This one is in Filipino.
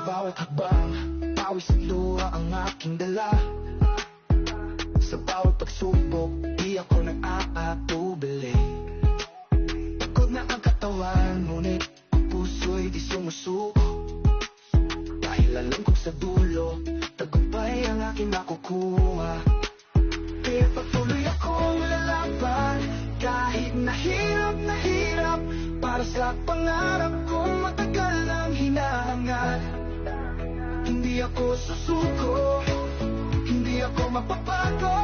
bawat hakbang, pawis at luha ang aking dala. Sa bawat pagsubok, di ako nag-aatubili. Pagod na ang katawan, ngunit ang puso'y di sumusuko. Dahil alam kong sa dulo, tagumpay ang aking nakukuha. Kaya patuloy akong lalaban, kahit nahirap na hirap, para sa pangarap kong matagal nang hinahangal. Hindi ako susuko, hindi ako mapapago.